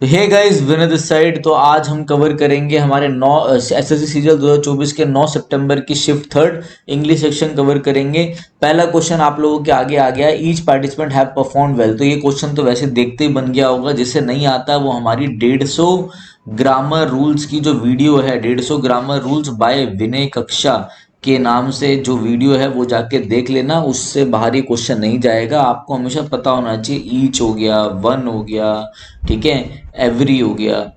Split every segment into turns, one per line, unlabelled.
तो hey guys, Vinay this side. तो आज हम कवर करेंगे हमारे 9 एसएससी सीजीएल 2024 के 9 सितंबर की shift third English section cover करेंगे। पहला क्वेश्चन आप लोगों के आगे आ गया है, each participant have perform well. तो ये क्वेश्चन तो वैसे देखते ही बन गया होगा, जिसे नहीं आता वो हमारी 150 ग्रामर रूल्स की जो वीडियो है, 150 ग्रामर रूल्स बाय विनय कक्षा के नाम से जो वीडियो है वो जाके देख लेना। उससे बाहर ये क्वेश्चन नहीं जाएगा। आपको हमेशा पता होना चाहिए, ईच हो गया, वन हो गया, ठीक है, एवरी हो गया,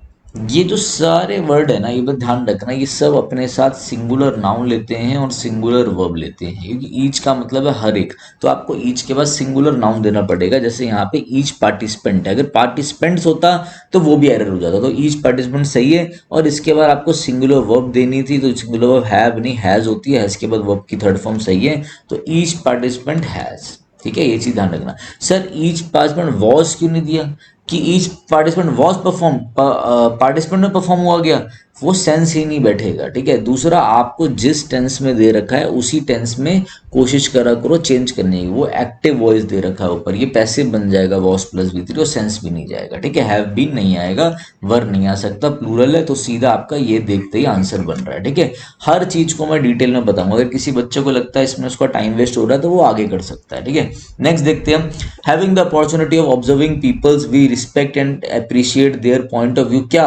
ये जो सारे वर्ड है ना, ये बस ध्यान रखना, ये सब अपने साथ सिंगुलर नाउन लेते हैं और सिंगुलर वर्ब लेते हैं, क्योंकि ईच का मतलब है हर एक। तो आपको ईच के बाद सिंगुलर नाउन देना पड़ेगा। जैसे यहाँ पे ईच पार्टिसिपेंट है, अगर पार्टिसिपेंट्स होता तो वो भी एरर हो जाता। तो ईच पार्टिसिपेंट सही है, और इसके बाद आपको सिंगुलर वर्ब देनी थी, तो सिंगुलर वर्ब हैव नहीं हैज होती है, हैज के बाद वर्ब की थर्ड फॉर्म सही है। तो ईच पार्टिसिपेंट हैज, ठीक है, ये चीज ध्यान रखना। सर ईच पार्टिसिपेंट वॉज क्यों नहीं दिया, कि each participant was perform, participant में परफॉर्म हुआ गया, वो सेंस ही नहीं बैठेगा। ठीक है, दूसरा, आपको जिस टेंस में दे रखा है उसी टेंस में कोशिश करा करो चेंज करने की। वो एक्टिव वॉइस दे रखा है ऊपर, ये पैसिव बन जाएगा वॉज प्लस वी थ्री, और सेंस भी नहीं जाएगा। ठीक है, हैव बीन नहीं आएगा, वर नहीं आ सकता, प्लूरल है, तो सीधा आपका ये देखते ही आंसर बन रहा है। ठीक है, हर चीज को मैं डिटेल में बताऊंगा। अगर किसी बच्चे को लगता है इसमें उसका टाइम वेस्ट हो रहा है तो वो आगे कर सकता है। ठीक है, नेक्स्ट देखते हैं हम। Having the opportunity of observing peoples we respect and appreciate their point of view. क्या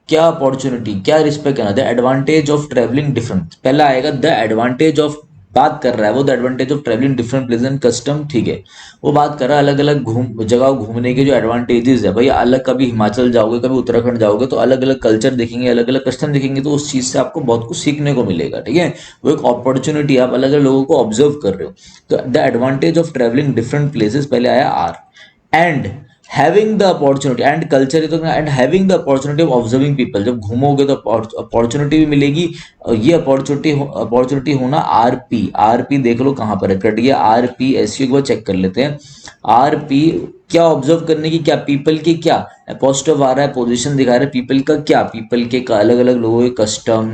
क्या अपॉर्चुनिटी, क्या रिस्पेक्ट करना, the advantage of travelling different, पहला आएगा द एडवांटेज ऑफ, बात कर रहा है वो the advantage of travelling different place and custom. ठीक है, वो बात कर रहा है अलग अलग जगह घूमने के जो एडवांटेजेस है। भाई अलग, कभी हिमाचल जाओगे, कभी उत्तराखंड जाओगे, तो अलग अलग कल्चर देखेंगे, अलग अलग कस्टम देखेंगे, तो उस चीज से आपको बहुत कुछ सीखने को मिलेगा। ठीक है, वो एक अपॉर्चुनिटी, आप अलग अलग लोगों को ऑब्जर्व कर रहे हो। तो the advantage of travelling different places पहले आया are, and having the opportunity, and culture, तो and having the opportunity of observing people, जब घूमोगे तो अपॉर्चुनिटी भी मिलेगी। और ये अपॉर्चुनिटी होना आरपी, आरपी देख लो कहां पर है, कट गया आरपी एस यू, एक बार चेक कर लेते हैं। आरपी क्या ऑब्जर्व करने की, क्या पीपल की, क्या अपोस्ट्रोफ आ रहा है, पोजीशन दिखा रहा है, पीपल का, क्या पीपल के अलग अलग लोगों के custom,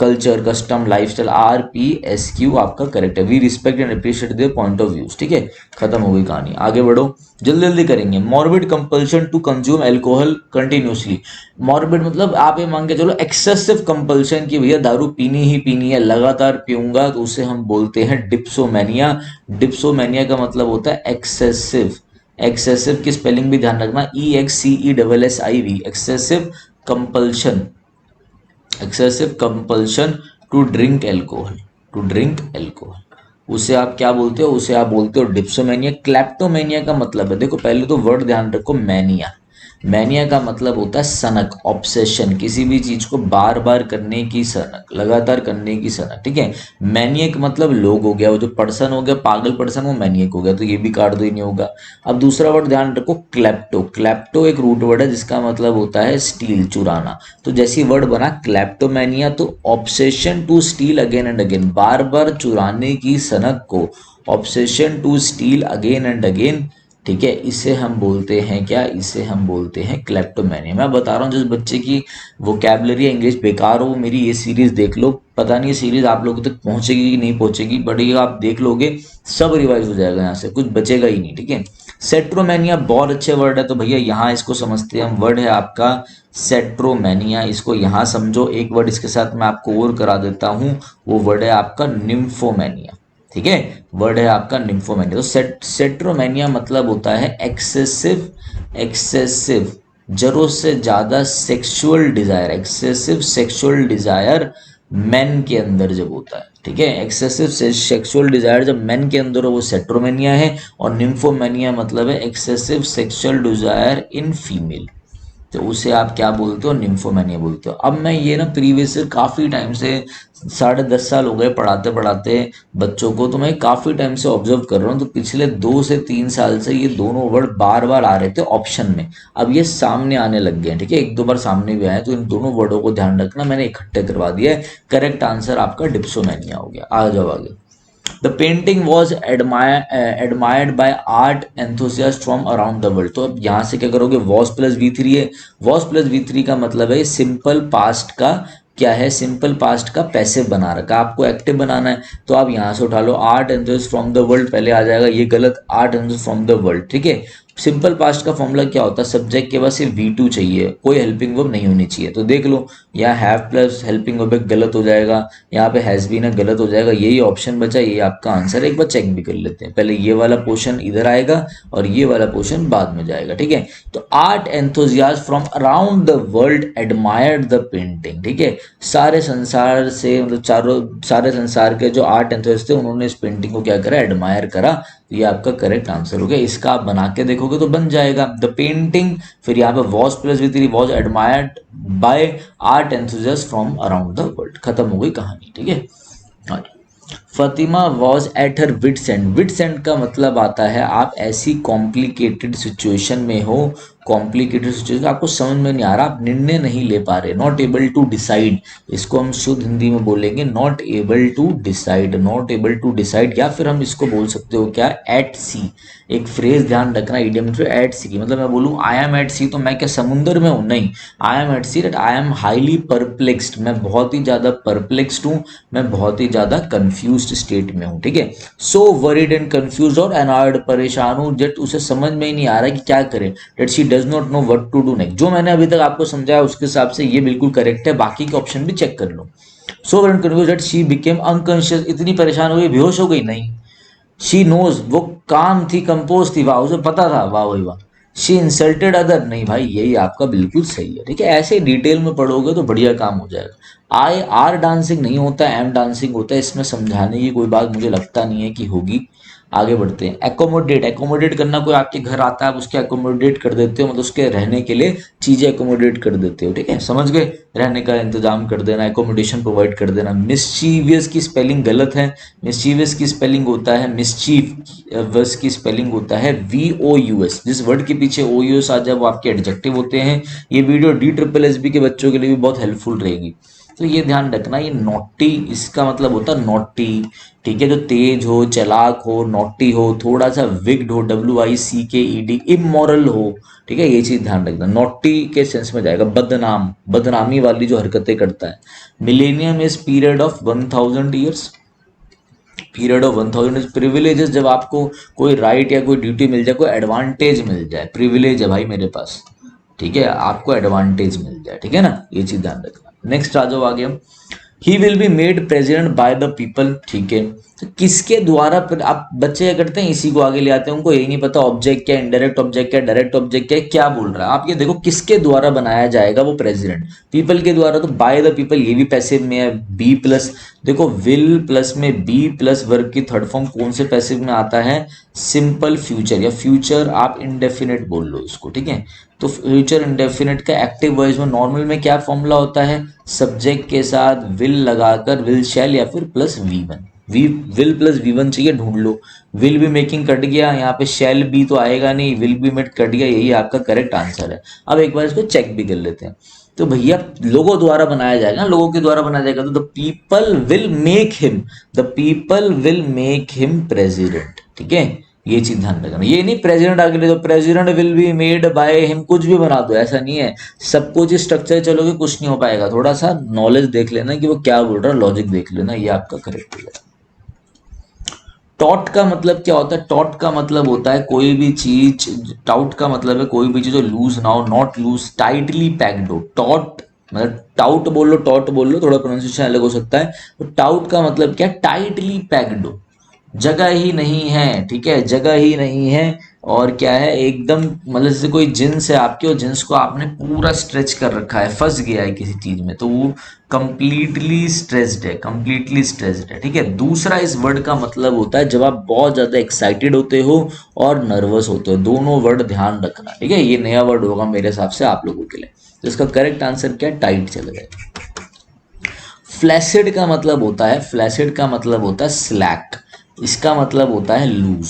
culture, custom, lifestyle, R P S Q आपका करेक्ट है। We respect and appreciate their point of views. ठीक है, खत्म हो गई कहानी, आगे बढ़ो, जल्दी जल्दी करेंगे। Morbid compulsion to consume alcohol continuously. Morbid मतलब आप ये मान के चलो एक्सेसिव कंपल्शन की, भैया दारू पीनी ही पीनी है, लगातार पीऊंगा, तो उसे हम बोलते हैं डिप्सोमैनिया। डिप्सोमैनिया का मतलब होता है एक्सेसिव। एक्सेसिव की स्पेलिंग भी ध्यान रखना, E X C E double S I V, excessive compulsion, excessive compulsion to drink alcohol, to drink alcohol, उसे आप क्या बोलते हो, उसे आप बोलते हो डिप्सोमेनिया। क्लैप्टोमेनिया का मतलब है, देखो पहले तो वर्ड ध्यान रखो, मैनिया, मैनिया का मतलब होता है सनक, ऑब्सेशन, किसी भी चीज को बार बार करने की सनक, लगातार करने की सनक। ठीक है, मैनियक मतलब लोग हो गया, वो जो पर्सन हो गया, पागल पर्सन, वो मैनियक हो गया, तो ये भी काट दो, ही नहीं होगा। अब दूसरा वर्ड ध्यान रखो, क्लेप्टो, क्लेप्टो एक रूट वर्ड है जिसका मतलब होता है स्टील, चुराना। तो जैसी वर्ड बना क्लेप्टोमेनिया, तो obsession to steal again and again, बार बार चुराने की सनक को obsession to steal again and again. ठीक है, इसे हम बोलते हैं क्या, इसे हम बोलते हैं क्लेप्टोमेनिया। मैं बता रहा हूँ जिस बच्चे की वोकैबुलरी इंग्लिश बेकार हो, मेरी ये सीरीज देख लो। पता नहीं ये सीरीज आप लोगों तक पहुंचेगी कि नहीं पहुंचेगी, बट ये आप देख लोगे सब रिवाइज हो जाएगा, यहाँ से कुछ बचेगा ही नहीं। ठीक है, सेट्रोमेनिया बहुत अच्छे वर्ड है, तो भैया यहाँ इसको समझते हैं हम। वर्ड है आपका सेट्रोमेनिया, इसको यहाँ समझो। एक वर्ड इसके साथ मैं आपको और करा देता हूँ, वो वर्ड है आपका निम्फोमेनिया। ठीक है, वर्ड है आपका निम्फोमेनिया। तो सेट्रोमेनिया मतलब होता है एक्सेसिव, एक्सेसिव जरूरत से ज्यादा sexual desire, excessive sexual desire main के अंदर जब होता है। ठीक है, एक्सेसिव सेक्सुअल डिजायर जब मेन के अंदर हो, वो सेट्रोमेनिया है। और निम्फोमेनिया मतलब है excessive sexual desire in female, तो उसे आप क्या बोलते हो, निम्फोमेनिया बोलते हो। अब मैं ये ना प्रीवियस ईयर काफ़ी टाइम से, 10.5 साल हो गए पढ़ाते पढ़ाते बच्चों को, तो मैं काफ़ी टाइम से ऑब्जर्व कर रहा हूँ। तो पिछले 2 से 3 साल से ये दोनों वर्ड बार बार आ रहे थे ऑप्शन में, अब ये सामने आने लग गए हैं। ठीक है, एक दो बार सामने भी आए, तो इन दोनों वर्डों को ध्यान रखना, मैंने इकट्ठे करवा दिया है। करेक्ट आंसर आपका डिप्सोमेनिया हो गया। आ जाओ आगे। The painting was admired by art enthusiasts from around the world। तो अब यहाँ से क्या करोगे, was प्लस वी थ्री है, was प्लस वी थ्री का मतलब है सिंपल पास्ट का, क्या है, सिंपल पास्ट का पैसिव बना रखा, आपको एक्टिव बनाना है। तो आप यहाँ से उठा लो, art enthusiast from the world, पहले आ जाएगा, ये गलत, art enthusiast from the world. ठीक है, सिंपल पास्ट का फॉर्मूला क्या होता है, सब्जेक्ट के पास सिर्फ V2 चाहिए, कोई हेल्पिंग वर्ब नहीं होनी चाहिए। तो देख लो, यहाँ हैव प्लस हेल्पिंग वर्ब गलत हो जाएगा, यहाँ पे हैज बीन है गलत हो जाएगा, यही ऑप्शन बचा, यही आपका आंसर है। एक बार चेक भी कर लेते हैं, पहले ये वाला पोर्शन इधर आएगा और ये वाला पोर्शन बाद में जाएगा, ठीक है। तो art enthusiast from around the world admired the painting, ठीक है। सारे संसार से, मतलब सारे संसार के जो आर्ट एंथुजियास्ट थे उन्होंने इस पेंटिंग को क्या करा, एडमायर करा। तो ये आपका करेक्ट आंसर हो गया। इसका आप बना के देखोगे तो बन जाएगा द पेंटिंग, फिर यहाँ पे was plus V3 was admired by art enthusiast from around the world, खत्म हो गई कहानी, ठीक है। और Fatima was at her wits end, wits end का मतलब आता है आप ऐसी कॉम्प्लिकेटेड सिचुएशन में हो, कॉम्प्लिकेटेड सिचुएशन आपको समझ में नहीं आ रहा, आप निर्णय नहीं ले पा रहे, नॉट एबल टू डिसाइड, इसको हम शुद्ध हिंदी में बोलेंगे not able to decide, not able to decide. या फिर हम इसको बोल सकते हो क्या, एट सी। एक फ्रेज ध्यान रखना इडियम में, एट सी की मतलब मैं बोलूँ आई एम एट सी तो मैं क्या समुंदर में हूँ, नहीं, I am at sea that I am highly perplexed, मैं बहुत ही ज़्यादा परप्लेक्स्ड हूँ, मैं बहुत ही ज़्यादा कंफ्यूज्ड स्टेट में हूँ, ठीक है। सो वरीड एंड कंफ्यूज और अनॉयड, परेशान हूँ, जट उसे समझ में ही नहीं आ रहा कि क्या करे, that she does not know what to do next. जो मैंने अभी तक आपको समझाया उसके हिसाब से ये बिल्कुल करेक्ट है, बाकी के ऑप्शन भी चेक कर लो। So worried and confuse that she became unconscious, इतनी परेशान हो गई बेहोश हो गई, नहीं। शी नोज, वो काम थी, कंपोज थी, वाह उसे पता था, वाह वही वाह। शी इंसल्टेड अदर, नहीं भाई यही आपका बिल्कुल सही है, ठीक है। ऐसे डिटेल में पढ़ोगे तो बढ़िया काम हो जाएगा। आई आर डांसिंग नहीं होता, एम डांसिंग होता है, इसमें समझाने की कोई बात मुझे लगता नहीं है कि होगी। आगे बढ़ते हैं। एकोमोडेट, एकोमोडेट करना, कोई आपके घर आता है आप उसके एकोमोडेट कर देते हो, मतलब उसके रहने के लिए चीजें एकोमोडेट कर देते हो, ठीक है, समझ गए, रहने का इंतजाम कर देना, एकोमोडेशन प्रोवाइड कर देना। मिसचीवियस की स्पेलिंग गलत है, मिसचीवियस की स्पेलिंग होता है मिसचीफ, वस की स्पेलिंग होता है VOUS, जिस वर्ड के पीछे OUS आ जाए वो आपके एडजेक्टिव होते हैं। ये वीडियो DSSB के बच्चों के लिए भी बहुत हेल्पफुल रहेगी, तो ये ध्यान रखना। ये नॉटी, इसका मतलब होता है नॉटी, ठीक है, जो तेज हो, चालाक हो, नॉटी हो, थोड़ा सा विग्ड हो, WICKED, इमोरल हो, ठीक है, ये चीज ध्यान रखना। नॉटी के सेंस में जाएगा बदनाम, बदनामी वाली जो हरकतें करता है। Millennium is period of 1000 years, period of 1000 is privileges, जब आपको कोई राइट या कोई ड्यूटी मिल जाए, कोई एडवांटेज मिल जाए, प्रिविलेज है भाई मेरे पास, ठीक है, आपको एडवांटेज मिल जाए, ठीक है ना, ये चीज ध्यान रखना। नेक्स्ट आ जाओ आगे हम। He will be made president by the people, ठीक है, तो किसके द्वारा, आप बच्चे क्या करते हैं इसी को आगे ले आते हैं, उनको यही नहीं पता ऑब्जेक्ट क्या, इनडायरेक्ट ऑब्जेक्ट क्या, डायरेक्ट ऑब्जेक्ट क्या, क्या बोल रहा है। आप ये देखो किसके द्वारा बनाया जाएगा वो प्रेसिडेंट, पीपल के द्वारा, तो बाय द पीपल ये भी पैसिव में है, बी प्लस, देखो विल प्लस में बी प्लस वर्ब की थर्ड फॉर्म कौन से पैसिव में आता है, सिंपल फ्यूचर, या फ्यूचर आप इंडेफिनेट बोल लो इसको, ठीक है। तो फ्यूचर इंडेफिनेट का एक्टिव वॉइस में नॉर्मल में क्या फॉर्मूला होता है, सब्जेक्ट के साथ विल लगाकर विल शैल या फिर plus V1, will plus V1 चाहिए, ढूंढ लो। विल बी मेकिंग कट गया, यहाँ पे शैल बी तो आएगा नहीं, विल बी मेड कट गया, यही आपका करेक्ट आंसर है। अब एक बार इसको चेक भी कर लेते हैं। तो भैया लोगों द्वारा बनाया जाएगा, लोगों के द्वारा बनाया जाएगा, तो the people will make him, the people will make him president, ठीक है, ये चीज ध्यान रखना। ये नहीं प्रेसिडेंट आगे ले, तो president will be made by him कुछ भी बना दो, ऐसा नहीं है, सब कुछ स्ट्रक्चर चलोगे कुछ नहीं हो पाएगा, थोड़ा सा नॉलेज देख लेना कि वो क्या बोल रहा है, लॉजिक देख लेना, ये आपका करेक्ट है। टॉट का मतलब क्या होता है, टॉट का मतलब होता है कोई भी चीज, टाउट का मतलब है कोई भी चीज जो लूज ना हो, नॉट लूज, टाइटली पैक्ड हो, टॉट मतलब टाउट बोल लो, टॉट बोल लो, थोड़ा प्रोनाउंसिएशन अलग हो सकता है। तो टाउट का मतलब क्या, टाइटली पैक्ड हो, जगह ही नहीं है, ठीक है, जगह ही नहीं है, और क्या है एकदम, मतलब जैसे कोई जिन्स है आपके, और जिन्स को आपने पूरा स्ट्रेच कर रखा है, फंस गया है किसी चीज में, तो वो कंप्लीटली स्ट्रेस्ड है, कंप्लीटली स्ट्रेस्ड है, ठीक है। दूसरा इस वर्ड का मतलब होता है जब आप बहुत ज्यादा एक्साइटेड होते हो और नर्वस होते हो, दोनों वर्ड ध्यान रखना, ठीक है, ये नया वर्ड होगा मेरे हिसाब से आप लोगों के लिए। तो इसका करेक्ट आंसर क्या है, टाइट चला जाएगा। फ्लैसिड का मतलब होता है, फ्लैसिड का मतलब होता है स्लैक, इसका मतलब होता है लूज,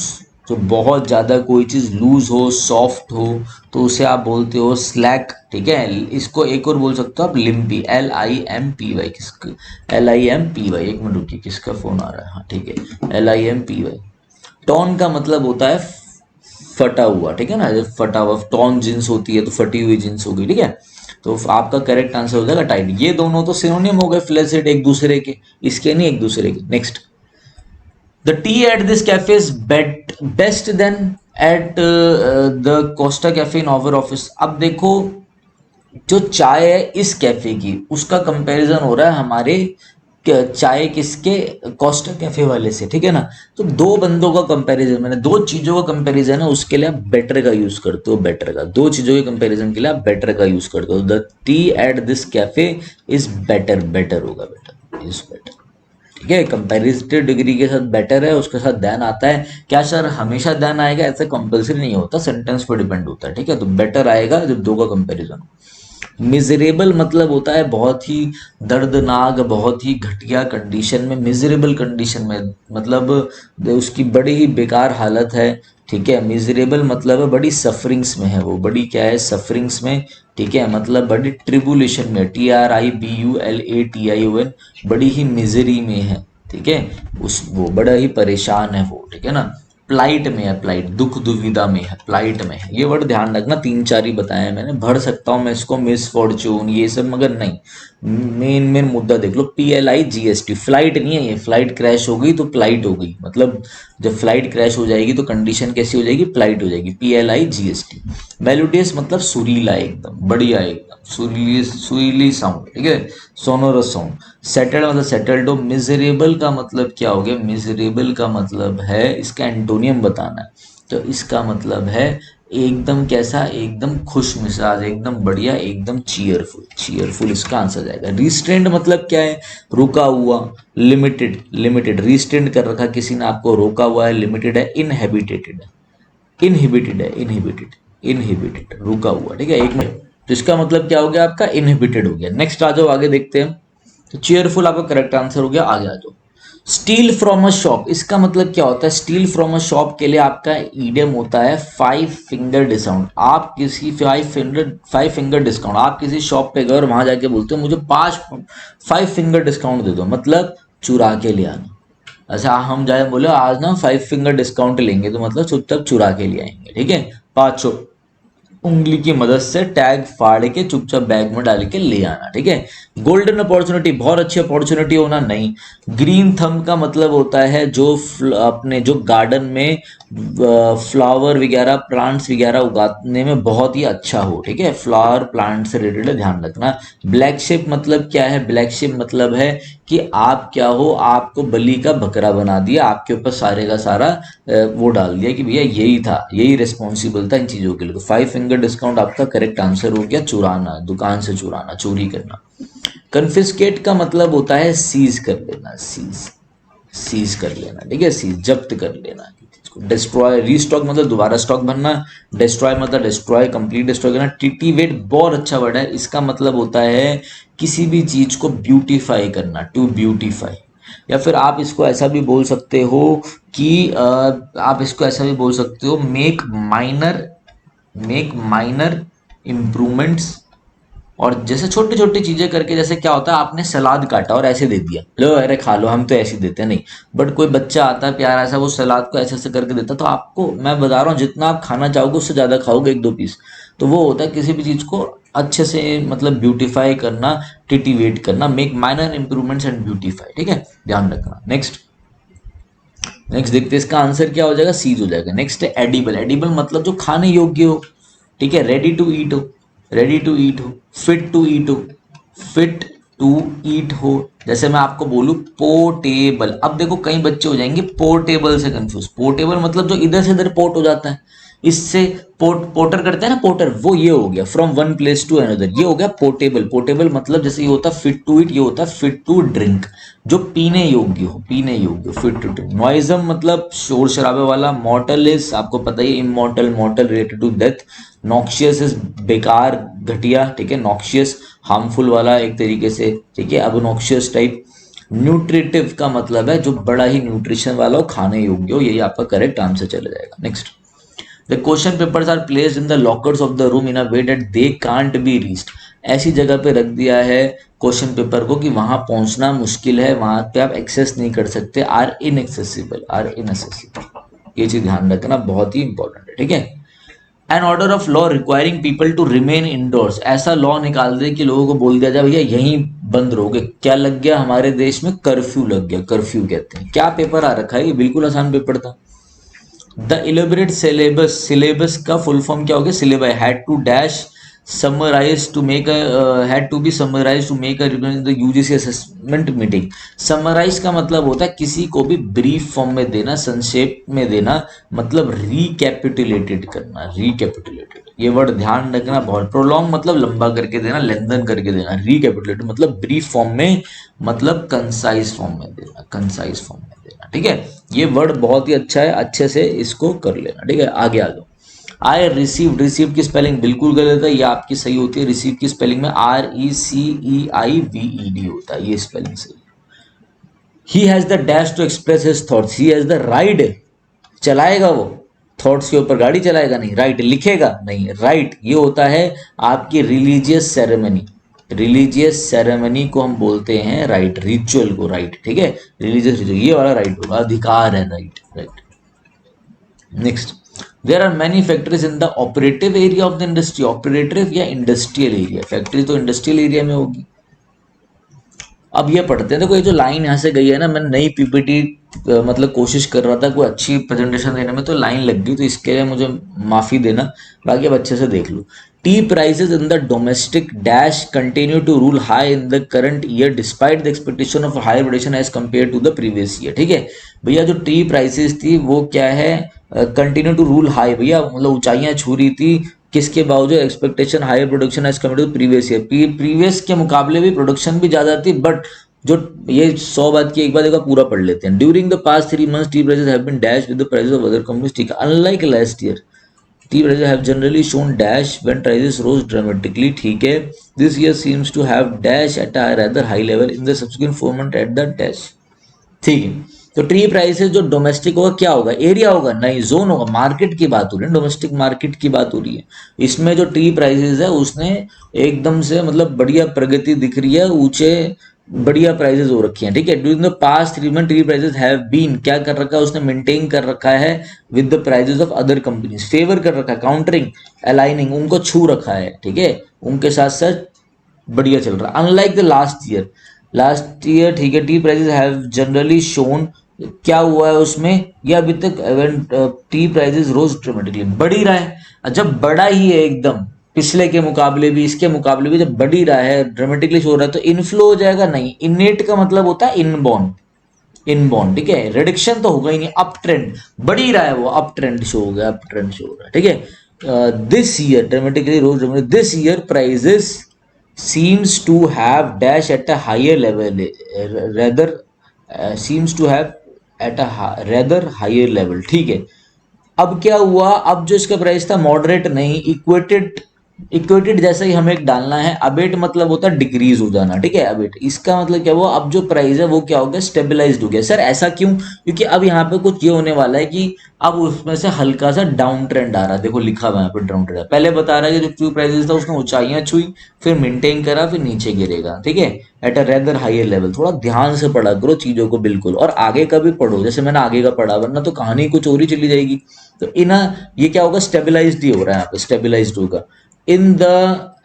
तो बहुत ज़्यादा कोई चीज़ लूज हो, सॉफ्ट हो, तो उसे आप बोलते हो स्लैक, ठीक है। इसको एक और बोल सकते हो आप लिम्पी, LIMPY, किसका, LIMPY, एक मिनट रुकिए किसका फ़ोन आ रहा है, हाँ ठीक है, LIMPY। टॉन का मतलब होता है फटा हुआ, ठीक है ना, जब फटा हुआ, टॉन जींस होती है तो फटी हुई जींस होगी, ठीक है। तो आपका करेक्ट आंसर हो जाएगा टाइट। ये दोनों तो सिनोनिम हो गए फ्लैसिड एक दूसरे के, इसके नहीं एक दूसरे के। Next, the tea at this cafe is best then, at the Costa cafe in our office. अब देखो जो चाय है इस कैफे की, उसका कंपैरिजन हो रहा है हमारे चाय किसके, कोस्टा कैफे वाले से, ठीक है ना। तो दो बंदों का कंपैरिजन, मैंने दो चीजों का कंपैरिजन है, उसके लिए आप बेटर का यूज करते हो, बेटर का, दो चीजों के कंपैरिजन के लिए आप बेटर का यूज करते हो। The tea at this cafe is better, better होगा, बेटर इज बेटर, ठीक है। कंपैरेटिव डिग्री के साथ बेटर है, उसके साथ देन आता है। क्या सर हमेशा देन आएगा? ऐसा कंपल्सरी नहीं होता, सेंटेंस पर डिपेंड होता है, ठीक है। तो बेटर आएगा जब दो का कंपैरिजन हो। मिजरेबल मतलब होता है बहुत ही दर्दनाक, बहुत ही घटिया कंडीशन में, मिजरेबल कंडीशन में, मतलब उसकी बड़ी ही बेकार हालत है, ठीक है। मिजरेबल मतलब है बड़ी सफरिंग्स में है वो, बड़ी क्या है, सफरिंग्स में, ठीक है। मतलब बड़ी ट्रिबुलेशन में, TRIBULATION, बड़ी ही मिजरी में है, ठीक है। उस वो बड़ा ही परेशान है वो, ठीक है ना। प्लाइट में है, प्लाइट दुख दुविधा में है, प्लाइट में है, ये वर्ड ध्यान रखना। तीन चार ही बताए हैं मैंने, भर सकता हूँ मैं इसको मिस फॉर्चून ये सब, मगर नहीं, मेन मेन मुद्दा देख लो। PLIGST, फ्लाइट नहीं है ये, फ्लाइट क्रैश हो गई तो फ्लाइट हो गई, मतलब जब फ्लाइट क्रैश हो जाएगी तो कंडीशन कैसी हो जाएगी, फ्लाइट हो जाएगी, PLIGST। मेलोडियस मतलब सुरीला, एकदम बढ़िया, एकदम सुरीली, सुरीली साउंड, ठीक है, सोनोरस साउंड। सेटल्ड मतलब सेटल्ड हो। मिजरेबल का मतलब क्या हो गया, मिजरेबल का मतलब है, इसका एंटोनियम बताना है, तो इसका मतलब है एकदम कैसा, एकदम खुश मिजाज, एकदम बढ़िया, एकदम चीयरफुल, चीयरफुल इसका आंसर जाएगा। रिस्ट्रेंड मतलब क्या है, रुका हुआ, लिमिटेड, लिमिटेड, रिस्ट्रेंड कर रखा किसी ने आपको, रोका हुआ है, लिमिटेड है, इनहेबिटेटेड है, इनहिबिटेड है, इनहिबिटेड, इनहिबिटेड, रुका हुआ, ठीक है। एक मिनट, तो इसका मतलब क्या हो गया आपका, इनहिबिटेड हो गया। नेक्स्ट आ जाओ, आगे देखते हैं। तो चेयरफुल आपका करेक्ट आंसर हो गया, आगे आ जाओ। स्टील फ्रॉम अ शॉप, इसका मतलब क्या होता है, स्टील फ्रॉम अ शॉप के लिए आपका ईडियम होता है 5 फिंगर डिस्काउंट। आप किसी 5 फिंगर डिस्काउंट, आप किसी शॉप पे गए और वहां जाके बोलते हो मुझे 5 फिंगर डिस्काउंट दे दो, मतलब चुरा के ले आना। अच्छा हम जाए बोले आज ना 5 फिंगर डिस्काउंट लेंगे, तो मतलब चुपचाप चुरा के ले आएंगे, ठीक है। 5 उंगली की मदद से टैग फाड़ के चुपचाप बैग में डाल के ले आना, ठीक है। गोल्डन अपॉर्चुनिटी, बहुत अच्छी अपॉर्चुनिटी होना, नहीं। ग्रीन थंब का मतलब होता है जो अपने जो गार्डन में फ्लावर वगैरह, प्लांट्स वगैरह उगाने में बहुत ही अच्छा हो, ठीक है। फ्लावर प्लांट से रिलेटेड है, ध्यान रखना। ब्लैक शेप मतलब क्या है, ब्लैक शेप मतलब है कि आप क्या हो, आपको बलि का बकरा बना दिया, आपके ऊपर सारे का सारा वो डाल दिया कि भैया यही था, यही रिस्पॉन्सिबल था इन चीजों के लिए। तो 5 फिंगर डिस्काउंट आपका करेक्ट आंसर हो गया, चुराना, दुकान से चुराना, चोरी करना। कन्फिस्केट का मतलब होता है सीज कर लेना, सीज, सीज कर लेना, ठीक है, सीज जब्त कर लेना। डिस्ट्रॉय, रीस्टॉक मतलब दोबारा स्टॉक भरना, डिस्ट्रॉय मतलब डिस्ट्रॉय, कंप्लीट डिस्ट्रॉय करना। टिटिवेट बहुत अच्छा वर्ड है, इसका मतलब होता है किसी भी चीज को ब्यूटीफाई करना, टू ब्यूटीफाई। या फिर आप इसको ऐसा भी बोल सकते हो कि आप इसको ऐसा भी बोल सकते हो, मेक माइनर इम्प्रूवमेंट्स। और जैसे छोटी छोटी चीजें करके, जैसे क्या होता है, आपने सलाद काटा और ऐसे दे दिया, लो अरे खा लो, हम तो ऐसे देते हैं, नहीं। बट कोई बच्चा आता है प्यारा सा, वो सलाद को ऐसे ऐसे करके देता, तो आपको मैं बता रहा हूँ जितना आप खाना चाहोगे उससे ज्यादा खाओगे, 1-2 पीस। तो वो होता है किसी भी चीज को अच्छे से मतलब ब्यूटीफाई करना, टिटिवेट करना, make minor improvements and beautify, ठीक है, ध्यान रखना। नेक्स्ट, नेक्स्ट देखते हैं इसका आंसर क्या हो जाएगा, सीज हो जाएगा। नेक्स्ट है एडिबल, एडिबल मतलब जो खाने योग्य हो, ठीक है। रेडी टू ईट हो, रेडी टू ईट हो। फिट टू ईट हो, फिट टू ईट हो। जैसे मैं आपको बोलूं पोर्टेबल, अब देखो कई बच्चे हो जाएंगे पोर्टेबल से कंफ्यूज। पोर्टेबल मतलब जो इधर से इधर पोर्ट हो जाता है, इससे पोर्टर करते हैं ना, पोर्टर, वो ये हो गया from one place to another, ये हो गया पोर्टेबल। पोर्टेबल मतलब जैसे ये होता है फिट टू ईट, ये होता है फिट टू ड्रिंक, जो पीने योग्य हो, पीने योग्य, फिट टू ड्रिंक। नॉइजम मतलब शोर शराबे वाला। मॉर्टल इज आपको पता ही, immortal, mortal related to death. Noxious is बेकार, घटिया, ठीक है, नॉक्शियस हार्मफुल वाला एक तरीके से, ठीक है, अब नॉक्शियस टाइप। न्यूट्रिटिव का मतलब है जो बड़ा ही न्यूट्रिशन वाला हो, खाने योग्य हो, यही आपका करेक्ट आंसर चला जाएगा। Next, the question papers are placed in the lockers of the room in a way that they can't be reached. ऐसी जगह पे रख दिया है क्वेश्चन पेपर को कि वहां पहुंचना मुश्किल है, वहां पे आप एक्सेस नहीं कर सकते। आर इनएक्सेसिबल, आर इनएक्सेसिबल, ये चीज ध्यान रखना, बहुत ही इंपॉर्टेंट है, ठीक है। An order of law requiring people to remain indoors, ऐसा लॉ निकाल दे कि लोगों को बोल दिया जाए भैया यहीं बंद रहोगे। क्या लग गया हमारे देश में, कर्फ्यू लग गया, कर्फ्यू कहते हैं। क्या पेपर आ रखा है, ये बिल्कुल आसान पेपर था। द इलेबरेट सिलेबस, सिलेबस का फुल फॉर्म क्या हो गया? Syllabus had to dash summarize to make a had to be summarized to make a represent the UGC assessment meeting। summarize का मतलब होता है किसी को भी ब्रीफ फॉर्म में देना, संक्षेप में देना, मतलब रिकैपिटुलेटेड करना, रिकैपिटुलेटेड, ये वर्ड ध्यान रखना बहुत। प्रोलॉन्ग मतलब लंबा करके देना, लेंथन करके देना। रिकैपिटुलेटेड मतलब ब्रीफ फॉर्म में, मतलब कंसाइज फॉर्म में देना, कंसाइज फॉर्म में देना, ठीक है। ये वर्ड बहुत ही अच्छा है, अच्छे से इसको कर लेना, ठीक है। आगे आ जाओ। आई रिसीव, रिसीव की स्पेलिंग बिल्कुल गलत है, ये आपकी सही होती है। रिसीव की स्पेलिंग में RECEIVED होता है, ये स्पेलिंग सही है। He has the dash to express his thoughts, he has the ride, चलाएगा वो थॉट्स के ऊपर गाड़ी चलाएगा नहीं, राइट लिखेगा नहीं, राइट ये होता है आपकी रिलीजियस सेरेमनी, रिलीजियस सेरेमनी को हम बोलते हैं राइट, रिचुअल को राइट, ठीक है। रिलीजियस रिचुअल ये वाला राइट होगा, अधिकार है, right right. Next, there are many factories in the operative area of the industry, operative या इंडस्ट्रियल एरिया, फैक्ट्री तो इंडस्ट्रियल एरिया में होगी। अब ये पढ़ते हैं, देखो ये जो लाइन यहाँ से गई है ना, मैंने नई पीपीटी मतलब कोशिश कर रहा था कोई अच्छी प्रेजेंटेशन देने में, तो लाइन लग गई, तो इसके लिए मुझे माफी देना, बाकी अब अच्छे से देख लो। Tea prices in the domestic dash continue to rule high in the current year despite the expectation of higher production as compare to the previous year, ठीक है भैया। जो टी प्राइसेस थी वो क्या है? कंटिन्यू टू रूल हाई, भैया मतलब ऊंचाइयां छू रही थी, किसके बावजूद? Expectation higher production as compare to previous year, previous के मुकाबले भी प्रोडक्शन भी ज्यादा थी, बट जो ये 100 बात की एक बात, एक बार पूरा पढ़ लेते हैं। During the past 3 months tea prices have been dash with the prices of other companies, ठीक है। Unlike last year tea prices have generally shown dash when prices rose dramatically, ठीक है। This year seems to have dash at a rather high level in the subsequent 4 months at the dash, ठीक है। तो tree prices जो domestic होगा क्या होगा? Area होगा नहीं, जोन होगा। मार्केट की बात हो रही है, डोमेस्टिक मार्केट की बात हो रही है। इसमें जो ट्री प्राइसेस है उसने एकदम से मतलब बढ़िया प्रगति दिख रही है, ऊंचे बढ़िया प्राइसेस हो रखी हैं, ठीक है। During the past 3 months tree prices have been, क्या कर रखा है उसने? मेंटेन कर रखा है with the prices of other companies, favour कर रखा है, काउंटरिंग, अलाइनिंग, उनको छू रखा है, ठीक है, उनके साथ साथ बढ़िया चल रहा है। Unlike the last year, last year ठीक है T prices have generally shown, क्या हुआ है उसमें? ये अभी तक टी प्राइसेस रोज ड्रामेटिकली, बढ़ ही रहा है। जब बढ़ा ही है एकदम, पिछले के मुकाबले भी, इसके मुकाबले भी जब बढ़ ही रहा है, ड्रामेटिकली शो हो रहा है, तो इनफ्लो हो जाएगा नहीं। इननेट का मतलब होता है इनबॉर्न, इनबॉर्न, ठीक है। रिडक्शन तो होगा ही नहीं, अप ट्रेंड, बढ़ ही रहा है वो, अप ट्रेंड शो हो गया, अप ट्रेंड शो हो रहा है, ठीक है। This year dramatically rose, this year prices seems to have dash at a higher level, rather seems to have at a rather higher level, ठीक है। अब क्या हुआ? अब जो इसका प्राइस था मॉडरेट नहीं, इक्वेटेड, इक्वेटेड जैसा ही हमें डालना है। अबेट मतलब होता है डिक्रीज हो जाना, ठीक है। अबेट इसका मतलब क्या हुआ? अब जो प्राइस है वो क्या हो गया? स्टेबलाइज्ड हो गया। सर ऐसा क्यों? क्योंकि अब यहाँ पे कुछ ये होने वाला है कि अब उसमें से हल्का सा डाउन ट्रेंड आ रहा है, देखो लिखा हुआ है यहाँ पे डाउन ट्रेंड। पहले बता रहा है कि जो ट्रू प्राइसेस था उसने ऊंचाइयां छुई, फिर मेंटेन करा, फिर नीचे गिरेगा, ठीक है, at a rather higher level. थोड़ा ध्यान से पढ़ा करो चीजों को बिल्कुल, और आगे का भी पढ़ो, जैसे मैंने आगे का पढ़ा, वरना तो कहानी कुछ और ही चली जाएगी। तो इन ये क्या होगा? स्टेबलाइज्ड ही हो रहा है यहाँ पे, स्टेबलाइज्ड होगा। इन the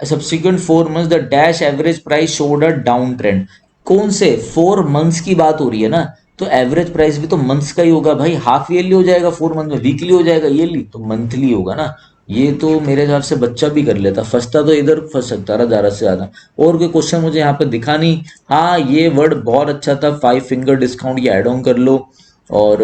subsequent 4 months the dash average price showed a down trend. कौन से 4 months की बात हो रही है ना, तो एवरेज प्राइस भी तो मंथ्स का ही होगा भाई। हाफ ईयरली हो जाएगा 4 month में, वीकली हो जाएगा, ईयरली तो मंथली होगा ना। ये तो मेरे हिसाब से बच्चा भी कर लेता, फंसता तो इधर फंस सकता था ज्यादा से ज्यादा। और कोई क्वेश्चन मुझे यहाँ पे दिखा नहीं। हाँ ये वर्ड बहुत अच्छा था, 5 फिंगर डिस्काउंट, ये एड ऑन कर लो, और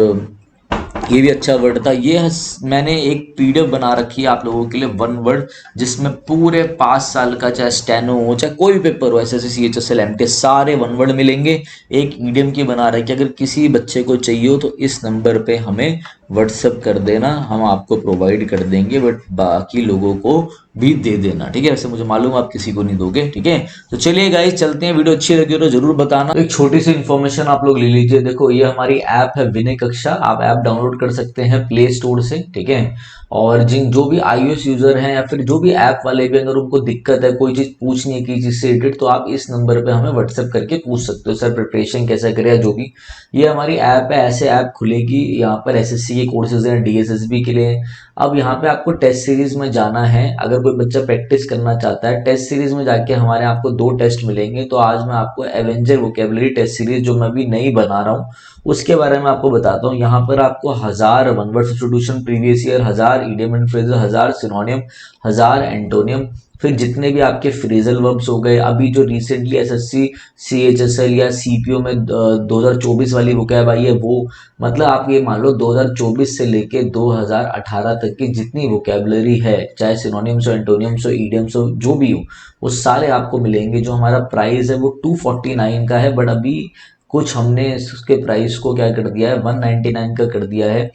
ये भी अच्छा वर्ड था। ये मैंने एक पीडीएफ बना रखी है आप लोगों के लिए, 1 वर्ड, जिसमें पूरे 5 साल का चाहे स्टेनो हो चाहे कोई भी पेपर हो, एसएससी सीएचएसएल एमटी, सारे 1 वर्ड मिलेंगे। एक ईडीएम की बना रखी है, अगर किसी बच्चे को चाहिए हो तो इस नंबर पे हमें व्हाट्सअप कर देना, हम आपको प्रोवाइड कर देंगे, बट बाकी लोगों को भी दे देना, ठीक है। वैसे मुझे मालूम आप किसी को नहीं दोगे, ठीक है। तो चलिए गाइस चलते हैं, वीडियो अच्छी लगी हो तो जरूर बताना। एक छोटी सी इन्फॉर्मेशन आप लोग ले लीजिए, देखो ये हमारी ऐप है विनय कक्षा, आप ऐप डाउनलोड कर सकते हैं प्ले स्टोर से, ठीक है। और जिन जो भी iOS यूजर हैं या फिर जो भी ऐप वाले भी, अगर उनको दिक्कत है, कोई चीज पूछनी है किसी चीज से रिलेटेड, तो आप इस नंबर पे हमें व्हाट्सएप करके पूछ सकते हो, सर प्रिपरेशन कैसे करें या जो भी। ये हमारी ऐप है, ऐसे ऐप खुलेगी, यहाँ पर एसएससी के कोर्सेज हैं, डीएसएसबी के लिए। अब यहाँ पे आपको टेस्ट सीरीज में जाना है, अगर कोई बच्चा प्रैक्टिस करना चाहता है, टेस्ट सीरीज में जाके हमारे आपको 2 टेस्ट मिलेंगे। तो आज मैं आपको एवेंजर वोकेबलरी टेस्ट सीरीज, जो मैं अभी नहीं बना रहा हूँ, उसके बारे में आपको बताता हूँ। यहाँ पर आपको 1000 one word substitution previous year, 1000 idiom and phrasal, 1000 सिनोनियम, 1000 antonym, फिर जितने भी आपके फ्रेजल वर्ब्स हो गए। अभी जो रिसेंटली एसएससी सीएचएसएल या सीपीओ में 2024 वाली वोकैब आई है वो, मतलब आप ये मान लो 2024 से लेके 2018 तक की जितनी वोकैबलरी है, चाहे सिनोनिम्स हो, एंटोनियम्स हो, ईडियम्स हो, जो भी हो, वो सारे आपको मिलेंगे। जो हमारा प्राइस है वो 249 का है, बट अभी कुछ हमने उसके प्राइस को क्या कर दिया है, 199 का कर दिया है।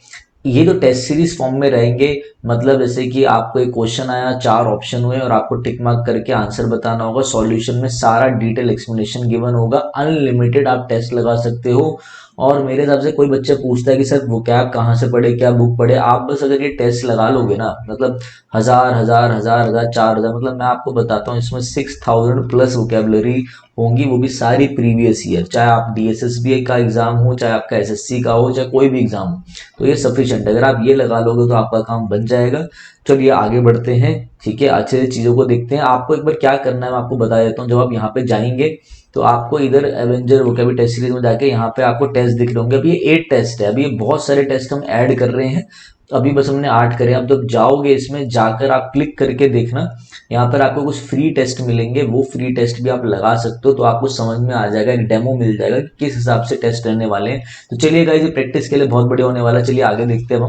ये तो टेस्ट सीरीज फॉर्म में रहेंगे, मतलब जैसे कि आपको एक क्वेश्चन आया, 4 ऑप्शन हुए और आपको टिक मार्क करके आंसर बताना होगा। सॉल्यूशन में सारा डिटेल एक्सप्लेनेशन गिवन होगा, अनलिमिटेड आप टेस्ट लगा सकते हो। और मेरे हिसाब से कोई बच्चा पूछता है कि सर वो क्या कहाँ से पढ़े, क्या बुक पढ़े, आप बस अगर ये टेस्ट लगा लोगे ना, मतलब 1000 1000 1000 1000 4000, मतलब मैं आपको बताता हूँ इसमें 6000 प्लस वोकेबलरी होंगी, वो भी सारी प्रीवियस ईयर। चाहे आप डीएसएसबी का एग्जाम हो, चाहे आपका एसएससी का हो, चाहे कोई भी एग्जाम हो, तो ये सफिशिएंट है। अगर आप ये लगा लोगे तो आपका काम बन जाएगा। चलिए आगे बढ़ते हैं, ठीक है, अच्छे से चीजों को देखते हैं। आपको एक बार क्या करना है मैं आपको बता देता हूँ। जब आप यहाँ पे जाएंगे तो आपको इधर एवेंजर वोकेबलरी टेस्ट सीरीज में जाके यहाँ पे आपको टेस्ट दिख रहे होंगे। अभी ये 8 टेस्ट है, अभी ये बहुत सारे टेस्ट हम ऐड कर रहे हैं। अभी बस हमने 8 करे। अब जब जाओगे इसमें जाकर आप क्लिक करके देखना, यहाँ पर आपको कुछ फ्री टेस्ट मिलेंगे, वो फ्री टेस्ट भी आप लगा सकते हो। तो आपको समझ में आ जाएगा, एक डेमो मिल जाएगा कि किस हिसाब से टेस्ट रहने वाले हैं। तो चलिए गाइस, ये प्रैक्टिस के लिए बहुत बढ़िया होने वाला है। चलिए आगे देखते हैं हम।